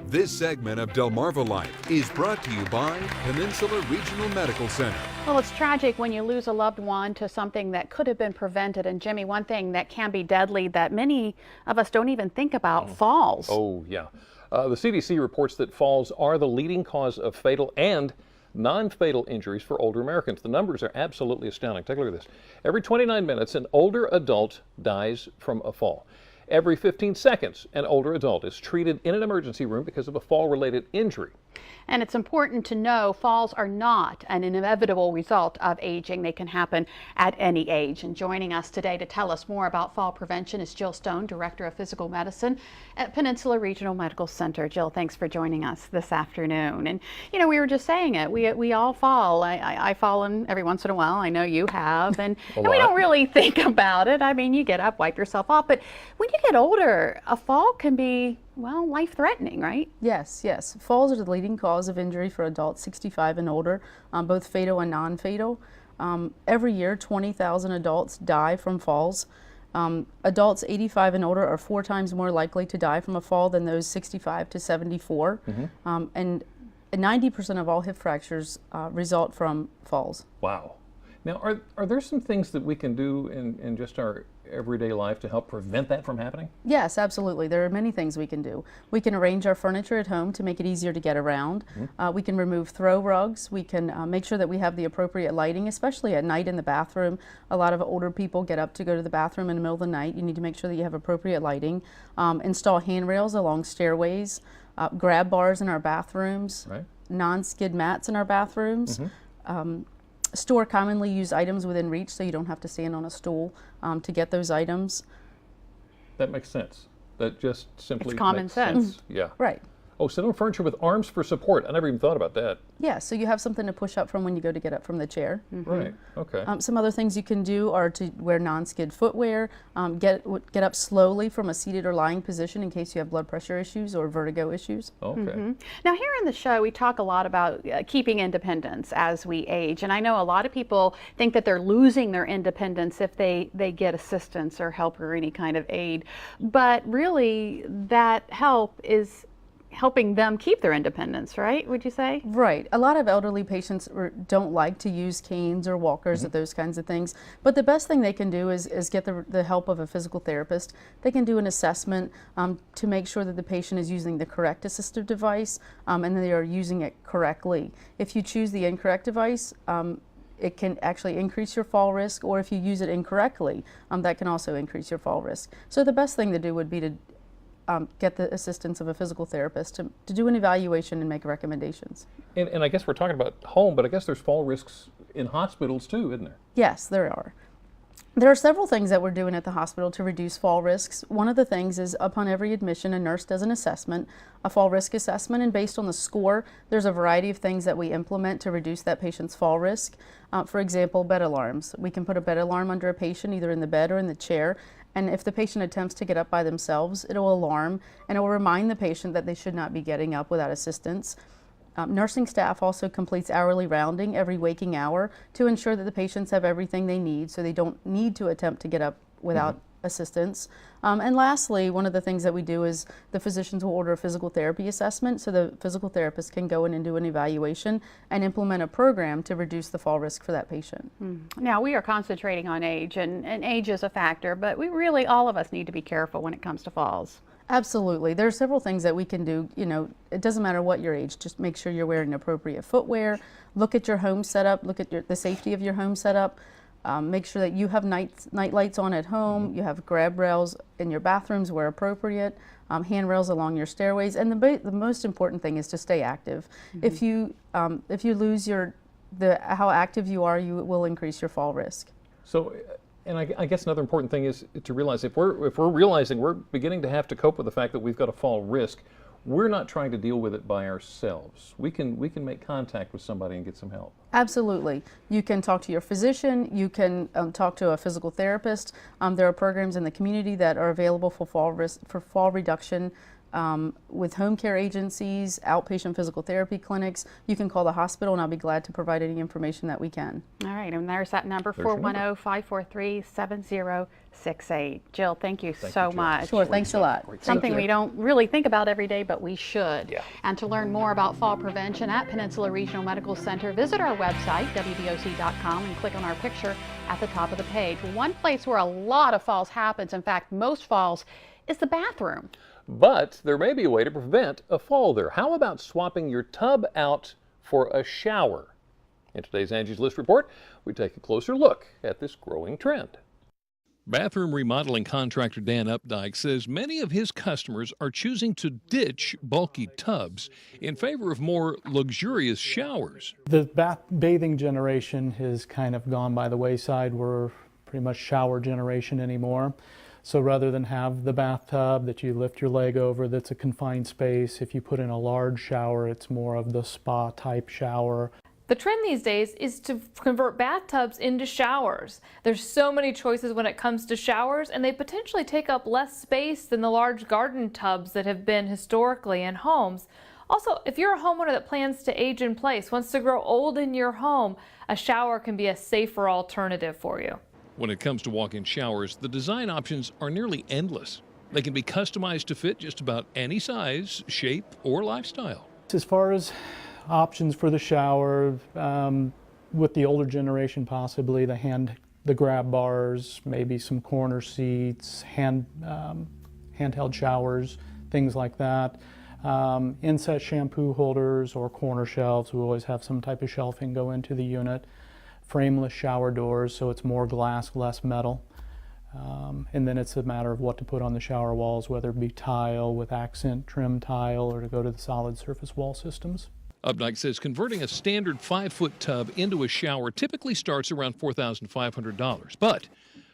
This segment of Delmarva Life is brought to you by Peninsula Regional Medical Center. Well, it's tragic when you lose a loved one to something that could have been prevented. And Jimmy, one thing that can be deadly that many of us don't even think about, falls. Oh, yeah. The CDC reports that falls are the leading cause of fatal and non-fatal injuries for older Americans. The numbers are absolutely astounding. Take a look at this. Every 29 minutes, an older adult dies from a fall. Every 15 seconds, an older adult is treated in an emergency room because of a fall-related injury. And it's important to know falls are not an inevitable result of aging. They can happen at any age. And joining us today to tell us more about fall prevention is Jill Stone, Director of Physical Medicine at Peninsula Regional Medical Center. Jill, thanks for joining us this afternoon. And you know, we were just saying it, we all fall. I've fallen every once in a while. I know you have. And we don't really think about it. I mean, you get up, wipe yourself off. But when you get older, a fall can be, well, life-threatening, right? Yes, yes. Falls are the leading cause of injury for adults 65 and older, both fatal and non-fatal. Every year, 20,000 adults die from falls. Adults 85 and older are 4 times more likely to die from a fall than those 65 to 74. And 90% of all hip fractures result from falls. Wow. Now, are there some things that we can do in just our everyday life to help prevent that from happening? Yes, absolutely. There are many things we can do. We can arrange our furniture at home to make it easier to get around. We can remove throw rugs. We can make sure that we have the appropriate lighting, especially at night in the bathroom. A lot of older people get up to go to the bathroom in the middle of the night. You need to make sure that you have appropriate lighting. Install handrails along stairways, grab bars in our bathrooms, non-skid mats in our bathrooms. Store commonly used items within reach so you don't have to stand on a stool to get those items. That makes sense. That just simply It's common makes sense. Yeah. Right. Oh, sit on furniture with arms for support. I never even thought about that. Yeah, so you have something to push up from when you go to get up from the chair. Right. Okay. Some other things you can do are to wear non-skid footwear, get up slowly from a seated or lying position in case you have blood pressure issues or vertigo issues. Okay. Now here in the show we talk a lot about keeping independence as we age, and I know a lot of people think that they're losing their independence if they get assistance or help or any kind of aid, but really that help is helping them keep their independence, right? Would you say? Right. A lot of elderly patients don't like to use canes or walkers or those kinds of things. But the best thing they can do is get the help of a physical therapist. They can do an assessment to make sure that the patient is using the correct assistive device and they are using it correctly. If you choose the incorrect device, it can actually increase your fall risk, or if you use it incorrectly, that can also increase your fall risk. So the best thing to do would be to get the assistance of a physical therapist to do an evaluation and make recommendations. And I guess we're talking about home, but I guess there's fall risks in hospitals too, isn't there? Yes, there are. There are several things that we're doing at the hospital to reduce fall risks. One of the things is upon every admission, a nurse does an assessment, a fall risk assessment, and based on the score, there's a variety of things that we implement to reduce that patient's fall risk. For example, bed alarms. We can put a bed alarm under a patient, either in the bed or in the chair, and if the patient attempts to get up by themselves, it'll alarm and it will remind the patient that they should not be getting up without assistance. Nursing staff also completes hourly rounding every waking hour to ensure that the patients have everything they need so they don't need to attempt to get up without assistance. And lastly, one of the things that we do is the physicians will order a physical therapy assessment so the physical therapist can go in and do an evaluation and implement a program to reduce the fall risk for that patient. Now we are concentrating on age, and age is a factor, but we really, all of us need to be careful when it comes to falls. Absolutely. There are several things that we can do. You know, it doesn't matter what your age, just make sure you're wearing appropriate footwear, look at your home setup, look at the safety of your home setup. Make sure that you have night lights on at home, you have grab rails in your bathrooms where appropriate, handrails along your stairways, and the most important thing is to stay active. If you lose how active you are, you will increase your fall risk. So, and I guess another important thing is to realize if we're realizing we're beginning to have to cope with the fact that we've got a fall risk, we're not trying to deal with it by ourselves. We can make contact with somebody and get some help. Absolutely. You can talk to your physician, you can talk to a physical therapist. There are programs in the community that are available for fall reduction with home care agencies, outpatient physical therapy clinics. You can call the hospital and I'll be glad to provide any information that we can. All right, and there's that number, 410-543-7068. Jill, thank you so much. Sure, thanks a lot. Something we don't really think about every day, but we should. Yeah. And to learn more about fall prevention at Peninsula Regional Medical Center, visit our website, wboc.com, and click on our picture at the top of the page. One place where a lot of falls happens, in fact, most falls, is the bathroom. But there may be a way to prevent a fall there. How about swapping your tub out for a shower? In today's Angie's List report, we take a closer look at this growing trend. Bathroom remodeling contractor Dan Updike says many of his customers are choosing to ditch bulky tubs in favor of more luxurious showers. The bathing generation has kind of gone by the wayside. We're pretty much shower generation anymore. So rather than have the bathtub that you lift your leg over that's a confined space, if you put in a large shower, it's more of the spa type shower. The trend these days is to convert bathtubs into showers. There's so many choices when it comes to showers, and they potentially take up less space than the large garden tubs that have been historically in homes. Also, if you're a homeowner that plans to age in place, wants to grow old in your home, a shower can be a safer alternative for you. When it comes to walk-in showers, the design options are nearly endless. They can be customized to fit just about any size, shape, or lifestyle. As far as options for the shower, with the older generation possibly the grab bars, maybe some corner seats, handheld showers, things like that. Inset shampoo holders or corner shelves. We always have some type of shelving go into the unit. Frameless shower doors, so it's more glass, less metal. And then it's a matter of what to put on the shower walls, whether it be tile with accent trim tile or to go to the solid surface wall systems. Updike says converting a standard 5-foot tub into a shower typically starts around $4,500, but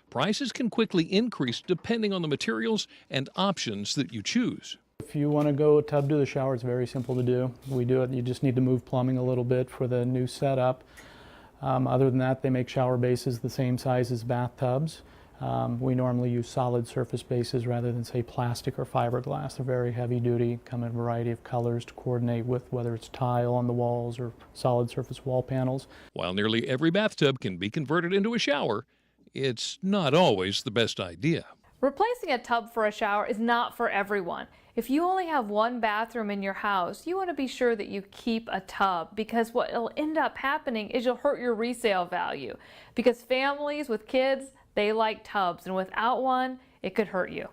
prices can quickly increase depending on the materials and options that you choose. If you want to go tub to the shower, it's very simple to do. We do it, you just need to move plumbing a little bit for the new setup. Other than that, they make shower bases the same size as bathtubs. We normally use solid surface bases rather than, say, plastic or fiberglass. They're very heavy duty, come in a variety of colors to coordinate with whether it's tile on the walls or solid surface wall panels. While nearly every bathtub can be converted into a shower, it's not always the best idea. Replacing a tub for a shower is not for everyone. If you only have one bathroom in your house, you want to be sure that you keep a tub, because what will end up happening is you'll hurt your resale value. Because families with kids, they like tubs, and without one, it could hurt you.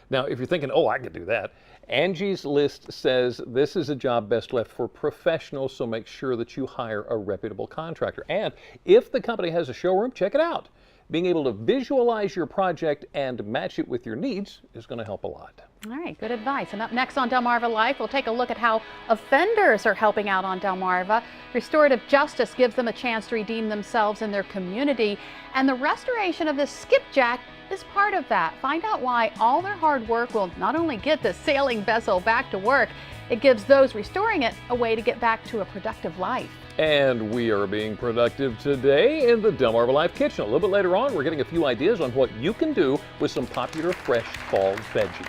Now, if you're thinking, oh, I could do that, Angie's List says this is a job best left for professionals, so make sure that you hire a reputable contractor. And if the company has a showroom, check it out. Being able to visualize your project and match it with your needs is going to help a lot. All right, good advice. And up next on Delmarva Life, we'll take a look at how offenders are helping out on Delmarva. Restorative justice gives them a chance to redeem themselves and their community. And the restoration of this skipjack is part of that. Find out why all their hard work will not only get the sailing vessel back to work, it gives those restoring it a way to get back to a productive life. And we are being productive today in the Delmarva Life Kitchen. A little bit later on, we're getting a few ideas on what you can do with some popular fresh fall veggies.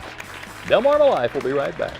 Delmarva Life will be right back.